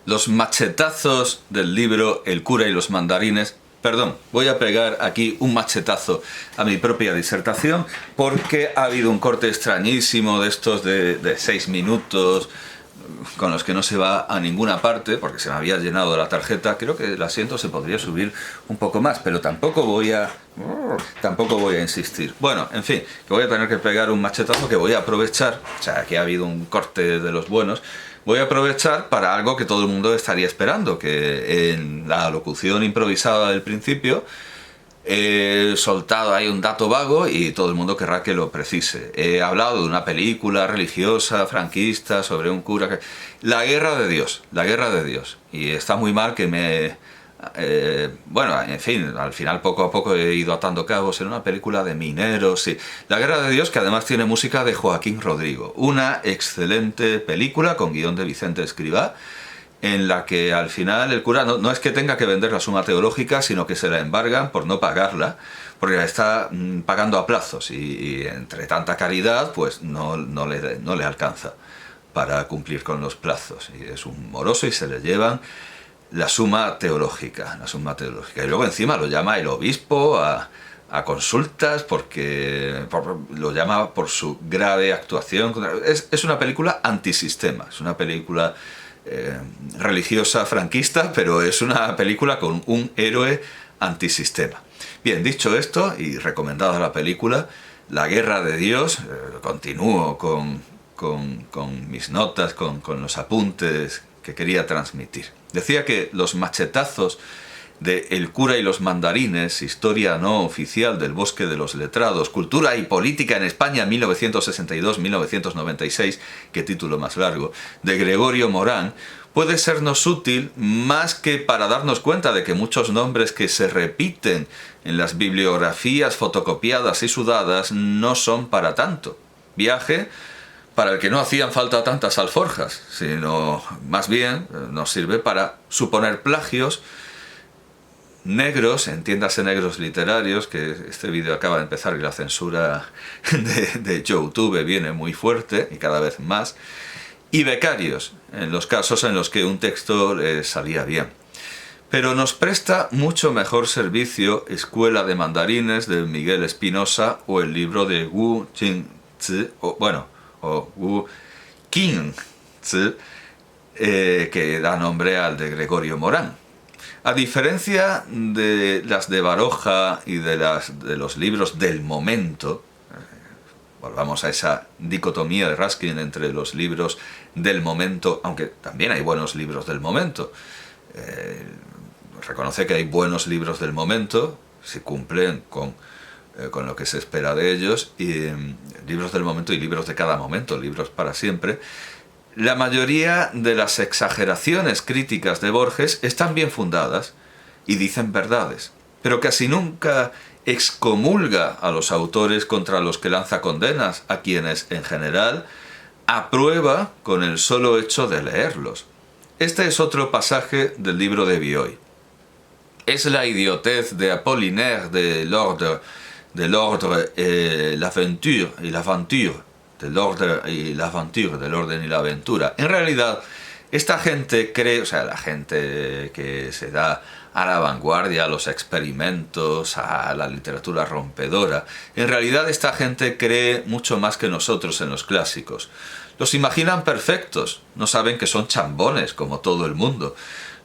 los machetazos del libro El cura y los mandarines. Perdón, voy a pegar aquí un machetazo a mi propia disertación porque ha habido un corte extrañísimo de estos de 6 minutos con los que no se va a ninguna parte porque se me había llenado la tarjeta. Creo que el asiento se podría subir un poco más, pero tampoco voy a insistir. Bueno, en fin, que voy a tener que pegar un machetazo que voy a aprovechar, o sea, que ha habido un corte de los buenos. Voy a aprovechar para algo que todo el mundo estaría esperando, que en la locución improvisada del principio he soltado ahí un dato vago y todo el mundo querrá que lo precise. He hablado de una película religiosa, franquista, sobre un cura... La guerra de Dios, la guerra de Dios. Y está muy mal que me... bueno, en fin, al final poco a poco he ido atando cabos en una película de mineros, sí. La guerra de Dios, que además tiene música de Joaquín Rodrigo. Una excelente película con guión de Vicente Escrivá, en la que al final el cura no es que tenga que vender la suma teológica, sino que se la embargan por no pagarla, porque la está pagando a plazos y entre tanta caridad pues no le alcanza para cumplir con los plazos. Y es un moroso y se le llevan la suma teológica, Y luego encima lo llama el obispo a consultas porque lo llama por su grave actuación. Es una película antisistema, es una película religiosa franquista, pero es una película con un héroe antisistema. Bien, dicho esto y recomendada la película, La guerra de Dios, continúo con mis notas, con los apuntes que quería transmitir. Decía que los machetazos de El cura y los mandarines, historia no oficial del bosque de los letrados, cultura y política en España 1962-1996, qué título más largo, de Gregorio Morán, puede sernos útil más que para darnos cuenta de que muchos nombres que se repiten en las bibliografías fotocopiadas y sudadas no son para tanto. Viaje para el que no hacían falta tantas alforjas, sino más bien nos sirve para suponer plagios negros, entiéndase negros literarios, que este vídeo acaba de empezar y la censura de YouTube viene muy fuerte y cada vez más, y becarios, en los casos en los que un texto salía bien. Pero nos presta mucho mejor servicio Escuela de Mandarines de Miguel Espinosa o el libro de Wu Qingzi, o Wu Qingzi, que da nombre al de Gregorio Morán. A diferencia de las de Baroja y de los libros del momento, volvamos a esa dicotomía de Ruskin entre los libros del momento, aunque también hay buenos libros del momento. Reconoce que hay buenos libros del momento, si cumplen con lo que se espera de ellos, y libros del momento y libros de cada momento, libros para siempre. La mayoría de las exageraciones críticas de Borges están bien fundadas y dicen verdades, pero casi nunca excomulga a los autores contra los que lanza condenas, a quienes, en general, aprueba con el solo hecho de leerlos. Este es otro pasaje del libro de Vioy. Es la idiotez de Apollinaire de l'ordre l'aventure y l'aventure, del orden y la aventura, del orden y la aventura. En realidad, esta gente cree, o sea, la gente que se da a la vanguardia, a los experimentos, a la literatura rompedora, en realidad esta gente cree mucho más que nosotros en los clásicos. Los imaginan perfectos, no saben que son chambones, como todo el mundo.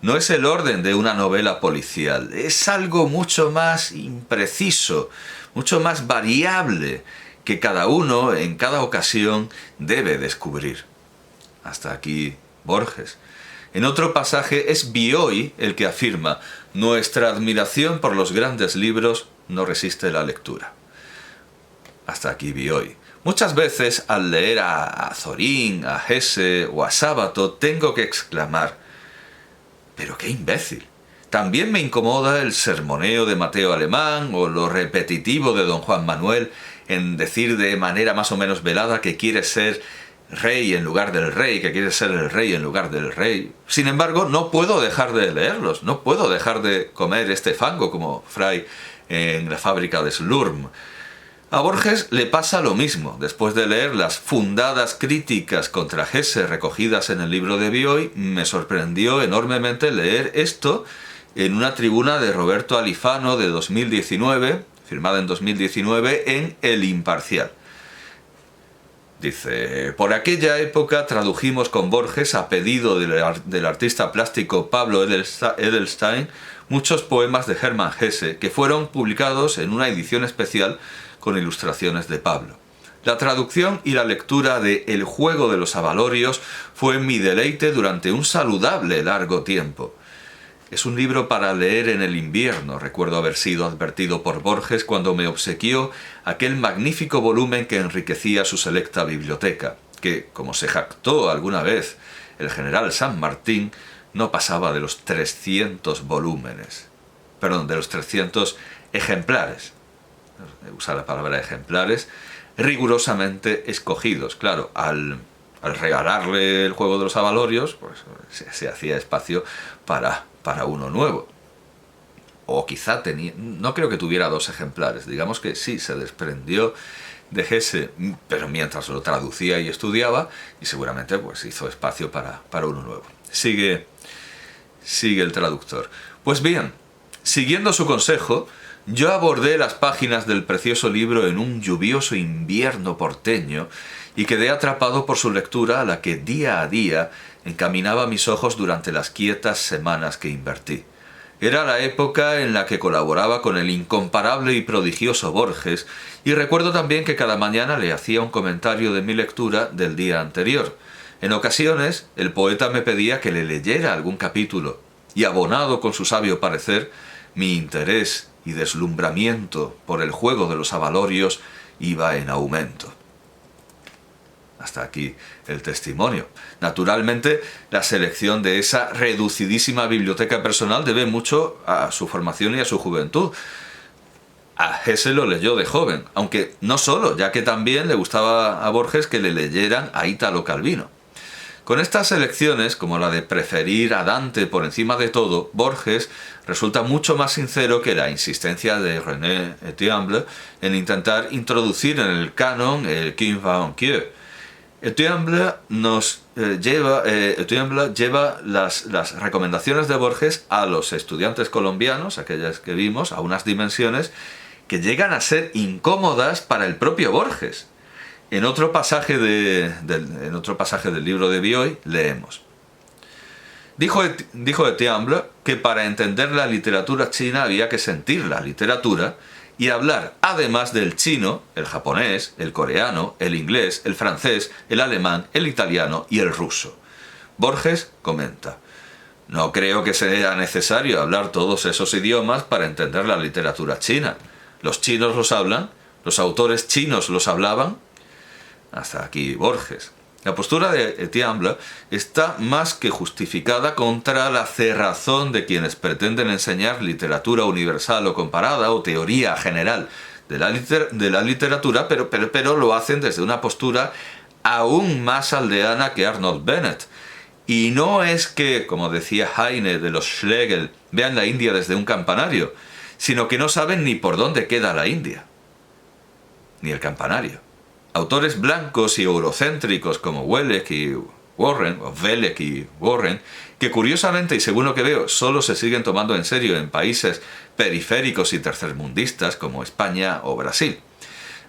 No es el orden de una novela policial, es algo mucho más impreciso, mucho más variable, que cada uno en cada ocasión debe descubrir. Hasta aquí Borges. En otro pasaje es Vioy el que afirma: nuestra admiración por los grandes libros no resiste la lectura. Hasta aquí Vioy. Muchas veces al leer a Zorín, a Hesse o a Sábato tengo que exclamar: ¡pero qué imbécil! También me incomoda el sermoneo de Mateo Alemán o lo repetitivo de don Juan Manuel en decir de manera más o menos velada que quiere ser rey en lugar del rey, que quiere ser el rey en lugar del rey. Sin embargo, no puedo dejar de leerlos, no puedo dejar de comer este fango como Fry en la fábrica de Slurm. A Borges le pasa lo mismo. Después de leer las fundadas críticas contra Hesse recogidas en el libro de Bioy, me sorprendió enormemente leer esto en una tribuna de Roberto Alifano de 2019, firmada en 2019 en El Imparcial. Dice: por aquella época tradujimos con Borges, a pedido del artista plástico Pablo Edelstein, muchos poemas de Hermann Hesse, que fueron publicados en una edición especial con ilustraciones de Pablo. La traducción y la lectura de El juego de los abalorios fue mi deleite durante un saludable largo tiempo. Es un libro para leer en el invierno, recuerdo haber sido advertido por Borges cuando me obsequió aquel magnífico volumen que enriquecía su selecta biblioteca, que, como se jactó alguna vez el general San Martín, no pasaba de los 300 volúmenes. Perdón, de los 300 ejemplares. Usa la palabra ejemplares, rigurosamente escogidos. Claro, al regalarle el juego de los abalorios, pues se hacía espacio para uno nuevo. O quizá tenía, no creo que tuviera 2 ejemplares, digamos que sí, se desprendió de Hesse, pero mientras lo traducía y estudiaba, y seguramente pues hizo espacio para uno nuevo. Sigue el traductor. Pues bien, siguiendo su consejo, yo abordé las páginas del precioso libro en un lluvioso invierno porteño y quedé atrapado por su lectura, a la que día a día encaminaba mis ojos durante las quietas semanas que invertí. Era la época en la que colaboraba con el incomparable y prodigioso Borges, y recuerdo también que cada mañana le hacía un comentario de mi lectura del día anterior. En ocasiones, el poeta me pedía que le leyera algún capítulo, y abonado con su sabio parecer, mi interés y deslumbramiento por el juego de los abalorios iba en aumento. Hasta aquí el testimonio. Naturalmente, la selección de esa reducidísima biblioteca personal debe mucho a su formación y a su juventud. A Hesse lo leyó de joven, aunque no solo, ya que también le gustaba a Borges que le leyeran a Ítalo Calvino. Con estas elecciones, como la de preferir a Dante por encima de todo, Borges resulta mucho más sincero que la insistencia de René Etiamble en intentar introducir en el canon el King Van Quieu. Etiamble lleva las recomendaciones de Borges a los estudiantes colombianos, aquellas que vimos, a unas dimensiones que llegan a ser incómodas para el propio Borges. En otro pasaje del libro de Bioy leemos: Dijo Etiamble que para entender la literatura china había que sentir la literatura y hablar, además del chino, el japonés, el coreano, el inglés, el francés, el alemán, el italiano y el ruso. Borges comenta: no creo que sea necesario hablar todos esos idiomas para entender la literatura china. Los chinos los hablan, los autores chinos los hablaban. Hasta aquí Borges. La postura de Etiamble está más que justificada contra la cerrazón de quienes pretenden enseñar literatura universal o comparada o teoría general de la literatura, pero lo hacen desde una postura aún más aldeana que Arnold Bennett. Y no es que, como decía Heine de los Schlegel, vean la India desde un campanario, sino que no saben ni por dónde queda la India, ni el campanario. Autores blancos y eurocéntricos como Welleck y Warren, que curiosamente y según lo que veo solo se siguen tomando en serio en países periféricos y tercermundistas como España o Brasil.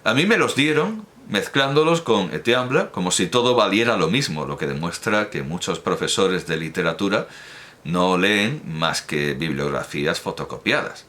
A mí me los dieron mezclándolos con Etiamble como si todo valiera lo mismo, lo que demuestra que muchos profesores de literatura no leen más que bibliografías fotocopiadas.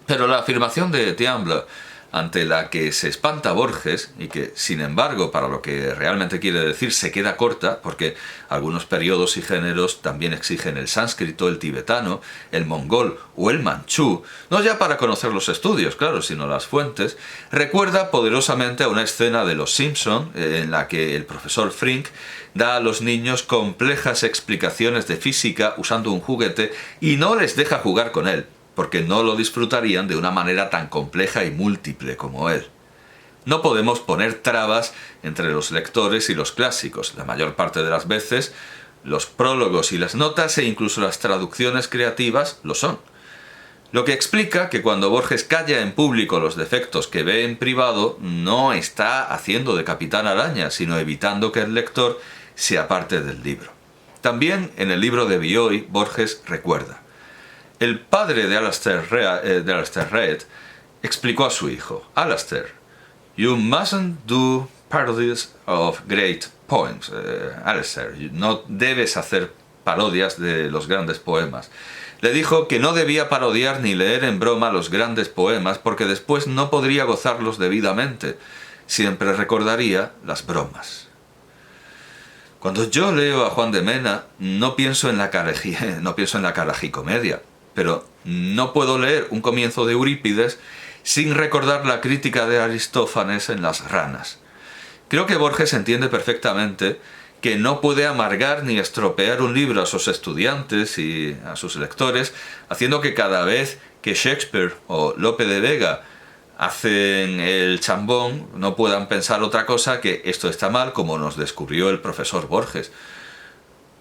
Pero la afirmación de Etiamble, ante la que se espanta Borges, y que, sin embargo, para lo que realmente quiere decir se queda corta, porque algunos periodos y géneros también exigen el sánscrito, el tibetano, el mongol o el manchú, no ya para conocer los estudios, claro, sino las fuentes, recuerda poderosamente a una escena de Los Simpson en la que el profesor Frink da a los niños complejas explicaciones de física usando un juguete y no les deja jugar con él, porque no lo disfrutarían de una manera tan compleja y múltiple como él. No podemos poner trabas entre los lectores y los clásicos. La mayor parte de las veces, los prólogos y las notas e incluso las traducciones creativas lo son. Lo que explica que cuando Borges calla en público los defectos que ve en privado, no está haciendo de Capitán Araña, sino evitando que el lector se aparte del libro. También en el libro de Bioy, Borges recuerda: el padre de Alastair Reid explicó a su hijo: Alastair, you mustn't do parodies of great poems. Alastair, no debes hacer parodias de los grandes poemas. Le dijo que no debía parodiar ni leer en broma los grandes poemas porque después no podría gozarlos debidamente. Siempre recordaría las bromas. Cuando yo leo a Juan de Mena, no pienso en la caragicomedia, pero no puedo leer un comienzo de Eurípides sin recordar la crítica de Aristófanes en Las ranas. Creo que Borges entiende perfectamente que no puede amargar ni estropear un libro a sus estudiantes y a sus lectores, haciendo que cada vez que Shakespeare o Lope de Vega hacen el chambón no puedan pensar otra cosa que esto está mal, como nos descubrió el profesor Borges,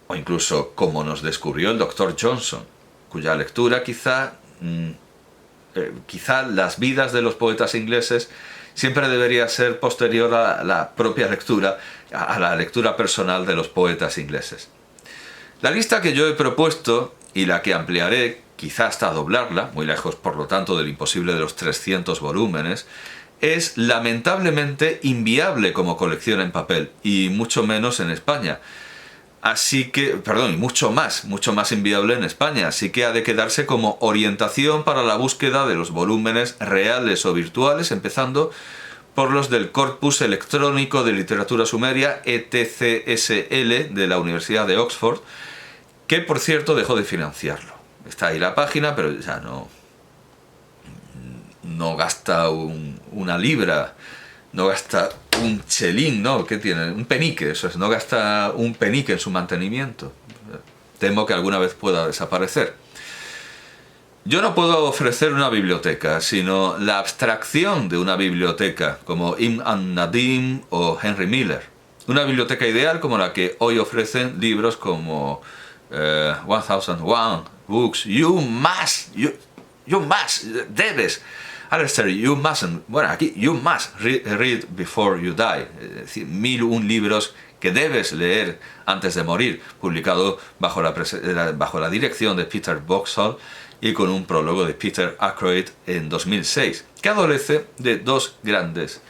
o incluso como nos descubrió el doctor Johnson, cuya lectura quizá las vidas de los poetas ingleses siempre debería ser posterior a la propia lectura, a la lectura personal de los poetas ingleses. La lista que yo he propuesto, y la que ampliaré, quizá hasta doblarla, muy lejos por lo tanto del imposible de los 300 volúmenes, es lamentablemente inviable como colección en papel, y mucho menos en España. Mucho más inviable en España, así que ha de quedarse como orientación para la búsqueda de los volúmenes reales o virtuales, empezando por los del Corpus Electrónico de Literatura Sumeria, ETCSL, de la Universidad de Oxford, que por cierto dejó de financiarlo. Está ahí la página, pero ya no gasta una libra, no gasta un chelín, ¿no? ¿Qué tiene? Un penique, eso es, no gasta un penique en su mantenimiento. Temo que alguna vez pueda desaparecer. Yo no puedo ofrecer una biblioteca, sino la abstracción de una biblioteca, como Ibn an-Nadim o Henry Miller. Una biblioteca ideal como la que hoy ofrecen libros como 1001 Books. You must, debes. Alastair, you mustn't. Bueno, aquí, you must read before you die. Es decir, 1001 libros que debes leer antes de morir, publicado bajo la dirección de Peter Boxall y con un prólogo de Peter Ackroyd en 2006, que adolece de dos grandes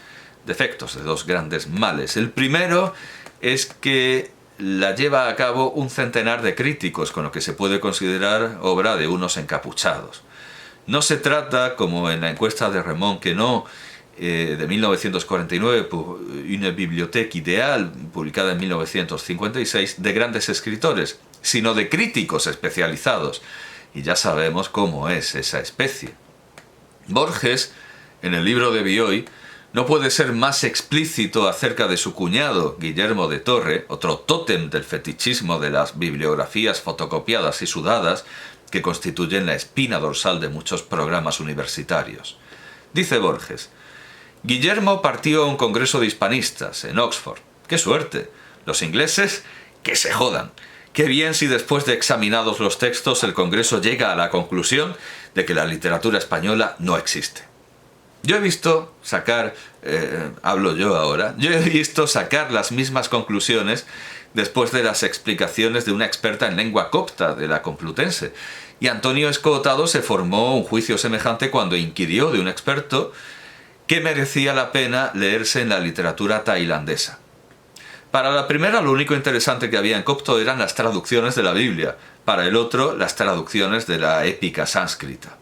defectos, de dos grandes males. El primero es que la lleva a cabo un centenar de críticos, con lo que se puede considerar obra de unos encapuchados. No se trata, como en la encuesta de Raymond Queneau de 1949, Une bibliothèque idéale, publicada en 1956, de grandes escritores, sino de críticos especializados. Y ya sabemos cómo es esa especie. Borges, en el libro de Bioy, no puede ser más explícito acerca de su cuñado, Guillermo de Torre, otro tótem del fetichismo de las bibliografías fotocopiadas y sudadas que constituyen la espina dorsal de muchos programas universitarios. Dice Borges: Guillermo partió a un congreso de hispanistas en Oxford. ¡Qué suerte! Los ingleses, que se jodan. Qué bien si después de examinados los textos el Congreso llega a la conclusión de que la literatura española no existe. Yo he visto sacar las mismas conclusiones después de las explicaciones de una experta en lengua copta de la Complutense, y Antonio Escotado se formó un juicio semejante cuando inquirió de un experto que merecía la pena leerse en la literatura tailandesa. Para la primera, lo único interesante que había en copto eran las traducciones de la Biblia, para el otro, las traducciones de la épica sánscrita.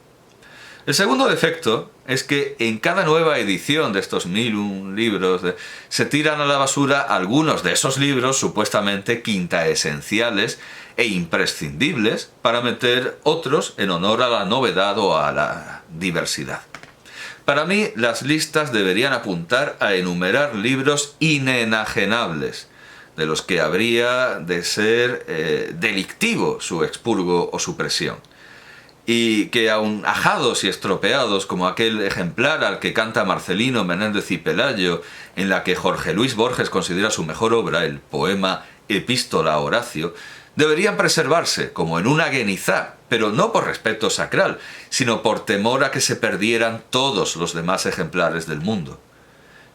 El segundo defecto es que en cada nueva edición de estos 1001 libros se tiran a la basura algunos de esos libros supuestamente quintaesenciales e imprescindibles para meter otros en honor a la novedad o a la diversidad. Para mí, las listas deberían apuntar a enumerar libros inenajenables, de los que habría de ser delictivo su expurgo o supresión, y que aun ajados y estropeados como aquel ejemplar al que canta Marcelino Menéndez y Pelayo, en la que Jorge Luis Borges considera su mejor obra, el poema Epístola a Horacio, deberían preservarse, como en una guenizá, pero no por respeto sacral, sino por temor a que se perdieran todos los demás ejemplares del mundo.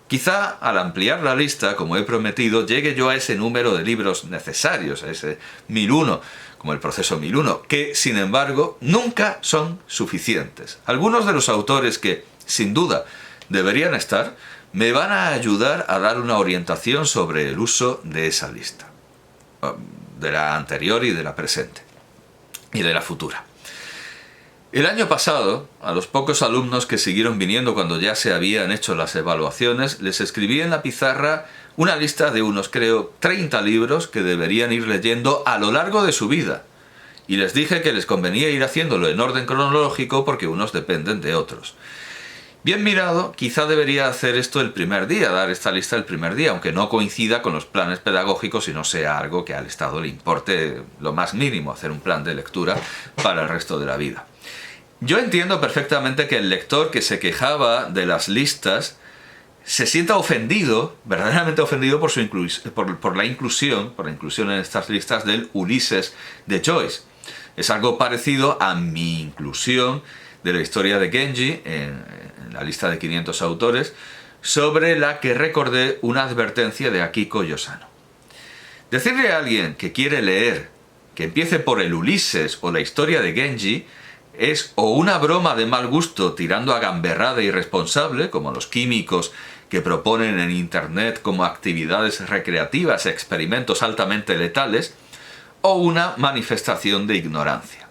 Quizá al ampliar la lista, como he prometido, llegue yo a ese número de libros necesarios, a ese 1001, como el proceso 1001, que, sin embargo, nunca son suficientes. Algunos de los autores que, sin duda, deberían estar, me van a ayudar a dar una orientación sobre el uso de esa lista, de la anterior y de la presente, y de la futura. El año pasado, a los pocos alumnos que siguieron viniendo cuando ya se habían hecho las evaluaciones, les escribí en la pizarra una lista de unos, creo, 30 libros que deberían ir leyendo a lo largo de su vida. Y les dije que les convenía ir haciéndolo en orden cronológico porque unos dependen de otros. Bien mirado, quizá debería hacer esto el primer día, dar esta lista el primer día, aunque no coincida con los planes pedagógicos y no sea algo que al Estado le importe lo más mínimo, hacer un plan de lectura para el resto de la vida. Yo entiendo perfectamente que el lector que se quejaba de las listas se sienta ofendido, verdaderamente ofendido por la inclusión en estas listas del Ulises de Joyce. Es algo parecido a mi inclusión de la historia de Genji en la lista de 500 autores, sobre la que recordé una advertencia de Akiko Yosano. Decirle a alguien que quiere leer que empiece por el Ulises o la historia de Genji es o una broma de mal gusto tirando a gamberrada irresponsable, como los químicos que proponen en Internet como actividades recreativas experimentos altamente letales, o una manifestación de ignorancia.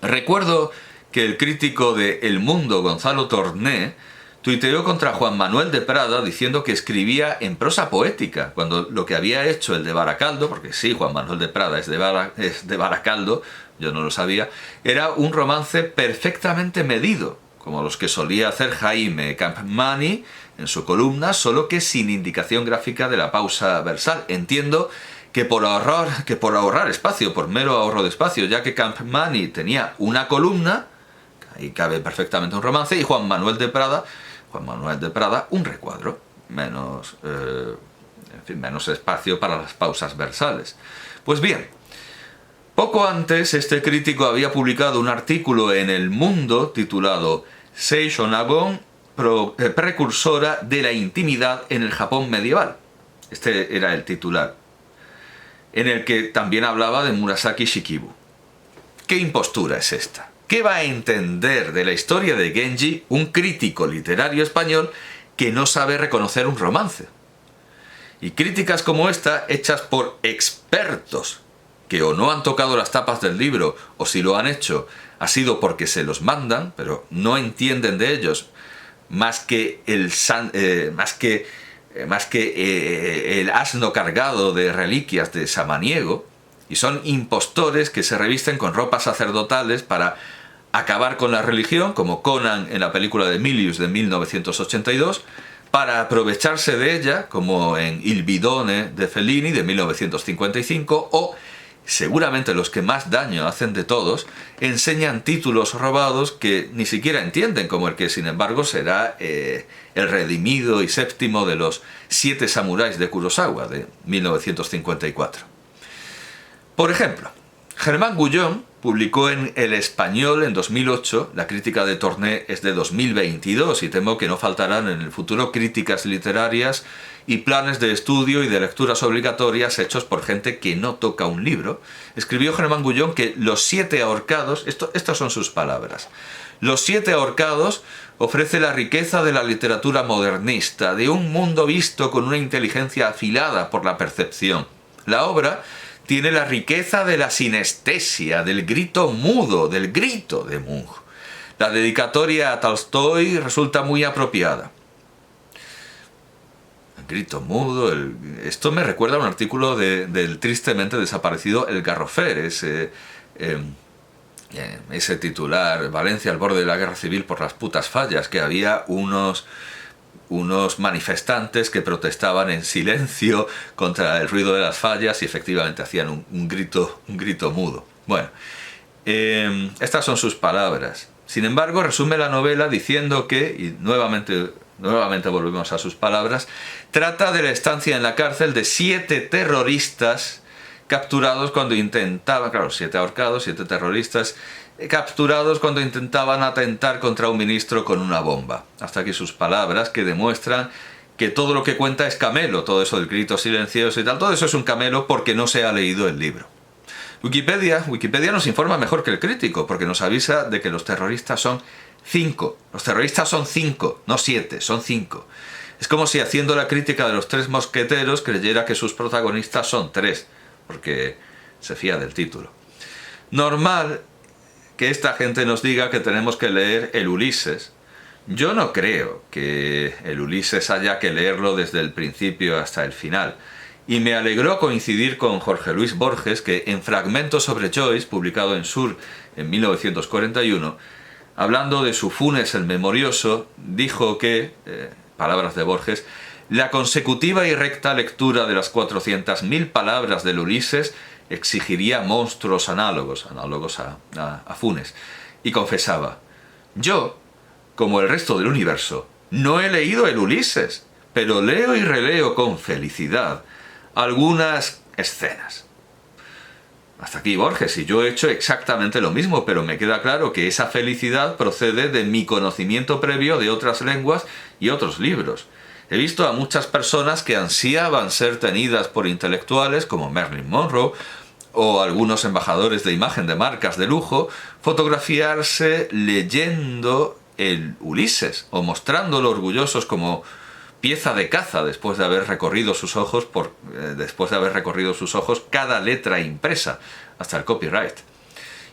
Recuerdo que el crítico de El Mundo, Gonzalo Torné, tuiteó contra Juan Manuel de Prada diciendo que escribía en prosa poética, cuando lo que había hecho el de Baracaldo, porque sí, Juan Manuel de Prada es de Baracaldo, yo no lo sabía, era un romance perfectamente medido, como los que solía hacer Jaime Campmany en su columna, solo que sin indicación gráfica de la pausa versal. Entiendo que por ahorrar espacio, por mero ahorro de espacio, ya que Campmany tenía una columna, ahí cabe perfectamente un romance, y Juan Manuel de Prada un recuadro, menos espacio para las pausas versales. Pues bien, poco antes este crítico había publicado un artículo en El Mundo titulado Seishō Nagon, precursora de la intimidad en el Japón medieval. Este era el titular, en el que también hablaba de Murasaki Shikibu. ¿Qué impostura es esta? ¿Qué va a entender de la historia de Genji un crítico literario español que no sabe reconocer un romance? Y críticas como esta, hechas por expertos que o no han tocado las tapas del libro, o si lo han hecho, ha sido porque se los mandan, pero no entienden de ellos más que el asno cargado de reliquias de Samaniego, y son impostores que se revisten con ropas sacerdotales para acabar con la religión, como Conan en la película de Milius de 1982, para aprovecharse de ella, como en Il Bidone de Fellini de 1955, o, seguramente los que más daño hacen de todos, enseñan títulos robados que ni siquiera entienden, como el que sin embargo será el redimido y séptimo de los 7 samuráis de Kurosawa de 1954. Por ejemplo, Germán Gullón publicó en El Español en 2008, la crítica de Torné es de 2022 y temo que no faltarán en el futuro críticas literarias y planes de estudio y de lecturas obligatorias hechos por gente que no toca un libro. Escribió Germán Gullón que Los 7 ahorcados, estas son sus palabras, Los 7 ahorcados ofrece la riqueza de la literatura modernista, de un mundo visto con una inteligencia afilada por la percepción. La obra tiene la riqueza de la sinestesia, del grito mudo, del grito de Munch. La dedicatoria a Tolstói resulta muy apropiada. El grito mudo, esto me recuerda a un artículo del tristemente desaparecido El Garrofer, ese titular, Valencia al borde de la guerra civil por las putas fallas, que había unos manifestantes que protestaban en silencio contra el ruido de las fallas y efectivamente hacían un grito mudo. Bueno, estas son sus palabras. Sin embargo, resume la novela diciendo que, y nuevamente volvemos a sus palabras, trata de la estancia en la cárcel de 7 terroristas capturados cuando intentaban, claro, 7 ahorcados, 7 terroristas, capturados cuando intentaban atentar contra un ministro con una bomba. Hasta aquí sus palabras, que demuestran que todo lo que cuenta es camelo, todo eso del grito silencioso y tal, todo eso es un camelo porque no se ha leído el libro. Wikipedia nos informa mejor que el crítico, porque nos avisa de que los terroristas son 5. Los terroristas son 5, no 7, son 5. Es como si haciendo la crítica de los 3 mosqueteros creyera que sus protagonistas son 3, porque se fía del título. Normal que esta gente nos diga que tenemos que leer el Ulises. Yo no creo que el Ulises haya que leerlo desde el principio hasta el final. Y me alegró coincidir con Jorge Luis Borges, que en Fragmentos sobre Joyce, publicado en Sur en 1941, hablando de su Funes el Memorioso, dijo que, palabras de Borges, la consecutiva y recta lectura de las 400.000 palabras del Ulises exigiría monstruos análogos a Funes. Y confesaba, yo, como el resto del universo, no he leído el Ulises, pero leo y releo con felicidad algunas escenas. Hasta aquí Borges, y yo he hecho exactamente lo mismo, pero me queda claro que esa felicidad procede de mi conocimiento previo de otras lenguas y otros libros. He visto a muchas personas que ansiaban ser tenidas por intelectuales como Marilyn Monroe o algunos embajadores de imagen de marcas de lujo fotografiarse leyendo el Ulises o mostrándolo orgullosos como pieza de caza después de haber recorrido sus ojos cada letra impresa hasta el copyright.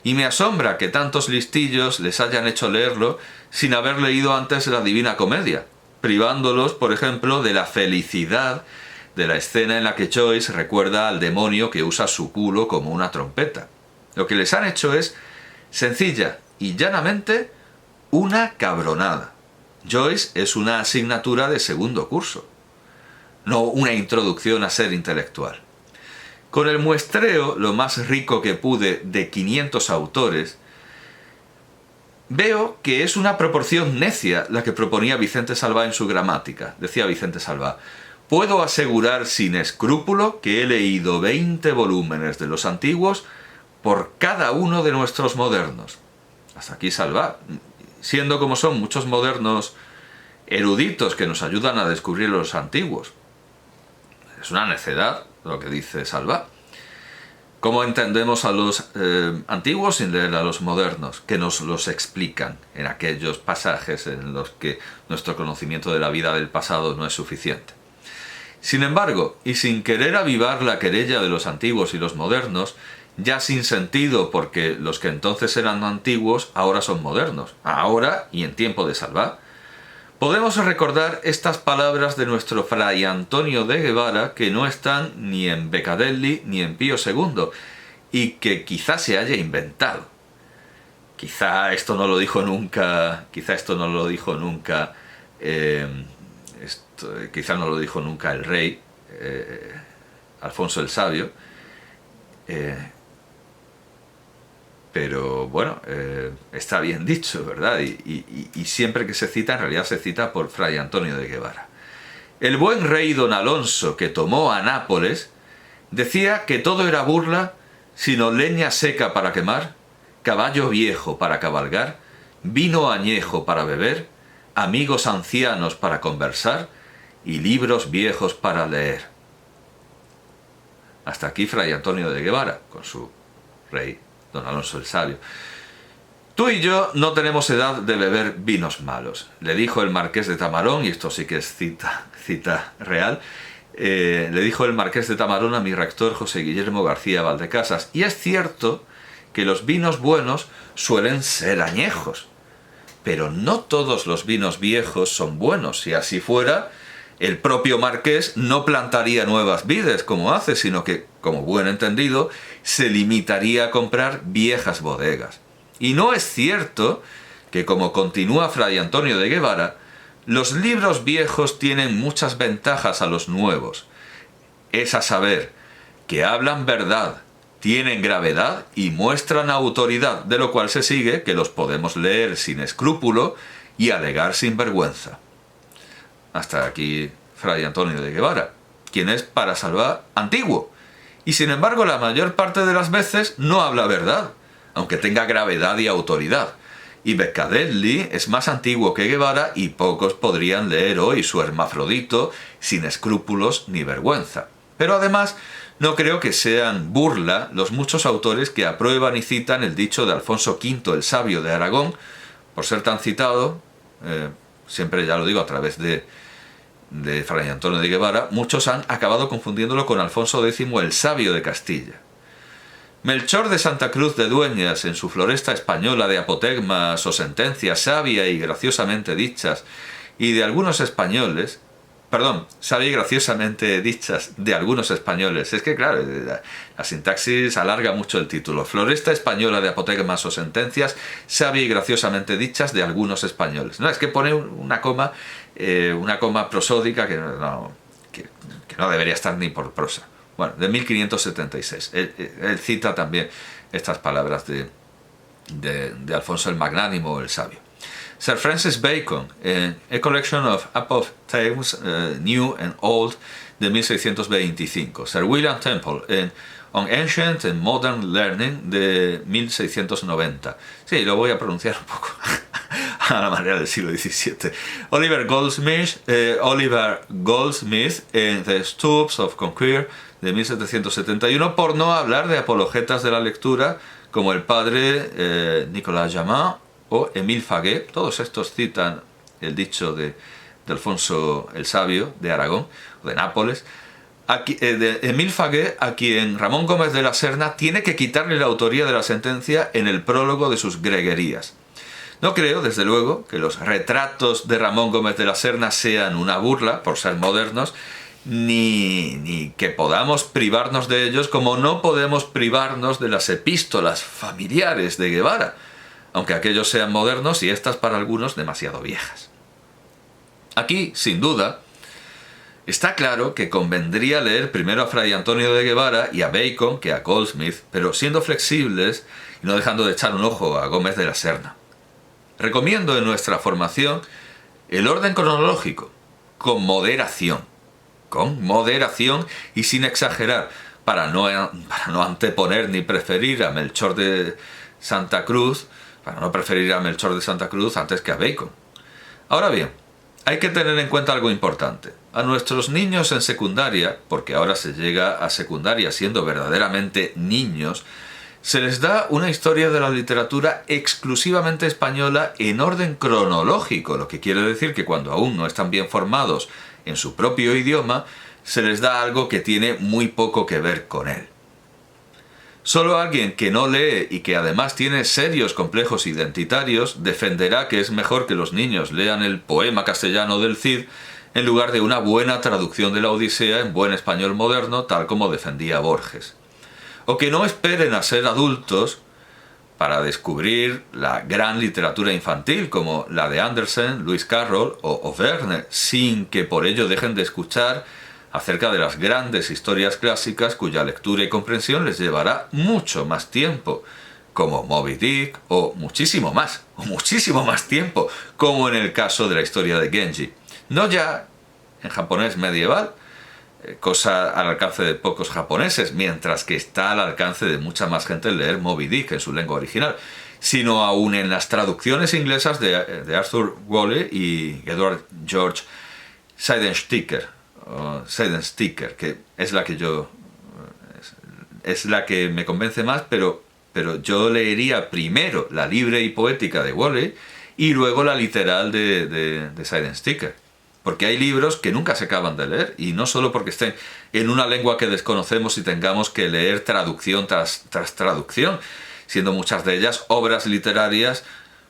Y me asombra que tantos listillos les hayan hecho leerlo sin haber leído antes la Divina Comedia, privándolos, por ejemplo, de la felicidad de la escena en la que Joyce recuerda al demonio que usa su culo como una trompeta. Lo que les han hecho es, sencilla y llanamente, una cabronada. Joyce es una asignatura de segundo curso, no una introducción a ser intelectual. Con el muestreo, lo más rico que pude, de 500 autores, veo que es una proporción necia la que proponía Vicente Salvá en su gramática. Decía Vicente Salvá, puedo asegurar sin escrúpulo que he leído 20 volúmenes de los antiguos por cada uno de nuestros modernos. Hasta aquí Salvá. Siendo como son muchos modernos eruditos que nos ayudan a descubrir los antiguos. Es una necedad lo que dice Salvá. ¿Cómo entendemos a los antiguos sin leer a los modernos, que nos los explican en aquellos pasajes en los que nuestro conocimiento de la vida del pasado no es suficiente? Sin embargo, y sin querer avivar la querella de los antiguos y los modernos, ya sin sentido porque los que entonces eran antiguos ahora son modernos, ahora y en tiempo de Salvá, podemos recordar estas palabras de nuestro Fray Antonio de Guevara que no están ni en Beccadelli ni en Pío II y que quizá se haya inventado. Quizá esto no lo dijo nunca el rey Alfonso el Sabio, pero bueno, está bien dicho, ¿verdad? Y siempre que se cita, en realidad se cita por Fray Antonio de Guevara. El buen rey don Alonso, que tomó a Nápoles, decía que todo era burla, sino leña seca para quemar, caballo viejo para cabalgar, vino añejo para beber, amigos ancianos para conversar y libros viejos para leer. Hasta aquí Fray Antonio de Guevara, con su rey don Alonso el Sabio. Tú y yo no tenemos edad de beber vinos malos, le dijo el marqués de Tamarón, y esto sí que es cita real, le dijo el marqués de Tamarón a mi rector José Guillermo García Valdecasas. Y es cierto que los vinos buenos suelen ser añejos, pero no todos los vinos viejos son buenos. Si así fuera, el propio marqués no plantaría nuevas vides como hace, sino que, como buen entendido, se limitaría a comprar viejas bodegas. Y no es cierto que, como continúa Fray Antonio de Guevara, los libros viejos tienen muchas ventajas a los nuevos. Es a saber, que hablan verdad, tienen gravedad y muestran autoridad, de lo cual se sigue que los podemos leer sin escrúpulo y alegar sin vergüenza. Hasta aquí Fray Antonio de Guevara, quien es para Salvá antiguo, y sin embargo la mayor parte de las veces no habla verdad, aunque tenga gravedad y autoridad. Y Beccadelli es más antiguo que Guevara y pocos podrían leer hoy su Hermafrodito sin escrúpulos ni vergüenza. Pero además, no creo que sean burla los muchos autores que aprueban y citan el dicho de Alfonso V el Sabio de Aragón, por ser tan citado, siempre ya lo digo a través de Fray Antonio de Guevara, muchos han acabado confundiéndolo con Alfonso X el Sabio de Castilla. Melchor de Santa Cruz de Dueñas, en su Floresta Española de apotegmas o sentencias sabia y graciosamente dichas, y de algunos españoles, sabia y graciosamente dichas de algunos españoles, es que claro, la sintaxis alarga mucho el título, Floresta Española de apotegmas o sentencias, sabia y graciosamente dichas de algunos españoles. No, es que pone una coma prosódica que no debería estar ni por prosa. Bueno, de 1576. Él cita también estas palabras de Alfonso el Magnánimo, el Sabio. Sir Francis Bacon, A Collection of Apophthegms, New and Old, de 1625. Sir William Temple, On Ancient and Modern Learning, de 1690. Sí, lo voy a pronunciar un poco a la manera del siglo XVII. Oliver Goldsmith, en The Stoups of Conquer, de 1771, por no hablar de apologetas de la lectura como el padre Nicolas Jamin o Émile Faguet. Todos estos citan el dicho de Alfonso el Sabio de Aragón o de Nápoles. De Émile Faguet, a quien Ramón Gómez de la Serna tiene que quitarle la autoría de la sentencia en el prólogo de sus Greguerías. No creo, desde luego, que los retratos de Ramón Gómez de la Serna sean una burla por ser modernos, ni que podamos privarnos de ellos, como no podemos privarnos de las epístolas familiares de Guevara, aunque aquellos sean modernos y estas para algunos demasiado viejas. Aquí, sin duda, está claro que convendría leer primero a Fray Antonio de Guevara y a Bacon que a Goldsmith, pero siendo flexibles y no dejando de echar un ojo a Gómez de la Serna. Recomiendo en nuestra formación el orden cronológico, con moderación y sin exagerar, para no anteponer ni preferir a Melchor de Santa Cruz, antes que a Bacon. Ahora bien, hay que tener en cuenta algo importante. A nuestros niños en secundaria, porque ahora se llega a secundaria siendo verdaderamente niños, se les da una historia de la literatura exclusivamente española en orden cronológico, lo que quiere decir que cuando aún no están bien formados en su propio idioma, se les da algo que tiene muy poco que ver con él. Solo alguien que no lee y que además tiene serios complejos identitarios defenderá que es mejor que los niños lean el poema castellano del Cid en lugar de una buena traducción de la Odisea en buen español moderno, tal como defendía Borges. O que no esperen a ser adultos para descubrir la gran literatura infantil como la de Andersen, Lewis Carroll o Verne, sin que por ello dejen de escuchar acerca de las grandes historias clásicas cuya lectura y comprensión les llevará mucho más tiempo, como Moby Dick, o muchísimo más tiempo, como en el caso de la historia de Genji. No ya en japonés medieval, cosa al alcance de pocos japoneses, mientras que está al alcance de mucha más gente leer Moby Dick en su lengua original, sino aún en las traducciones inglesas de Arthur Whalley y Edward George Seidensticker, que es la que me convence más, pero yo leería primero la libre y poética de Whalley y luego la literal de Seidensticker. Porque hay libros que nunca se acaban de leer, y no solo porque estén en una lengua que desconocemos y tengamos que leer traducción tras traducción, siendo muchas de ellas obras literarias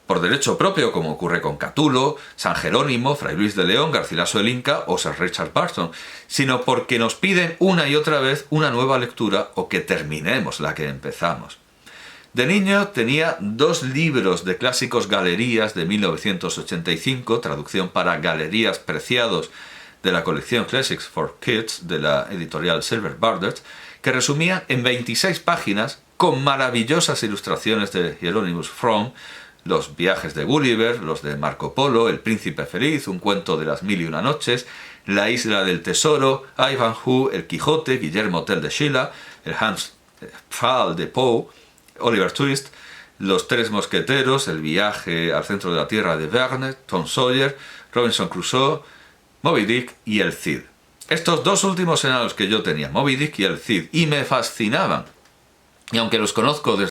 por derecho propio, como ocurre con Catulo, San Jerónimo, Fray Luis de León, Garcilaso el Inca o Sir Richard Barton, sino porque nos piden una y otra vez una nueva lectura o que terminemos la que empezamos. De niño tenía 2 libros de clásicos galerías de 1985, traducción para Galerías Preciados de la colección Classics for Kids de la editorial Silver Bardett, que resumían en 26 páginas, con maravillosas ilustraciones de Hieronymus Fromm, los viajes de Gulliver, los de Marco Polo, El Príncipe Feliz, Un cuento de las 1000 y una noches, La isla del tesoro, Ivanhoe, El Quijote, Guillermo Tell de Sheila, el Hans Pfahl de Poe, Oliver Twist, Los Tres Mosqueteros, El viaje al centro de la Tierra de Verne, Tom Sawyer, Robinson Crusoe, Moby Dick y El Cid. Estos dos últimos eran los que yo tenía, Moby Dick y El Cid, y me fascinaban. Y aunque los conozco desde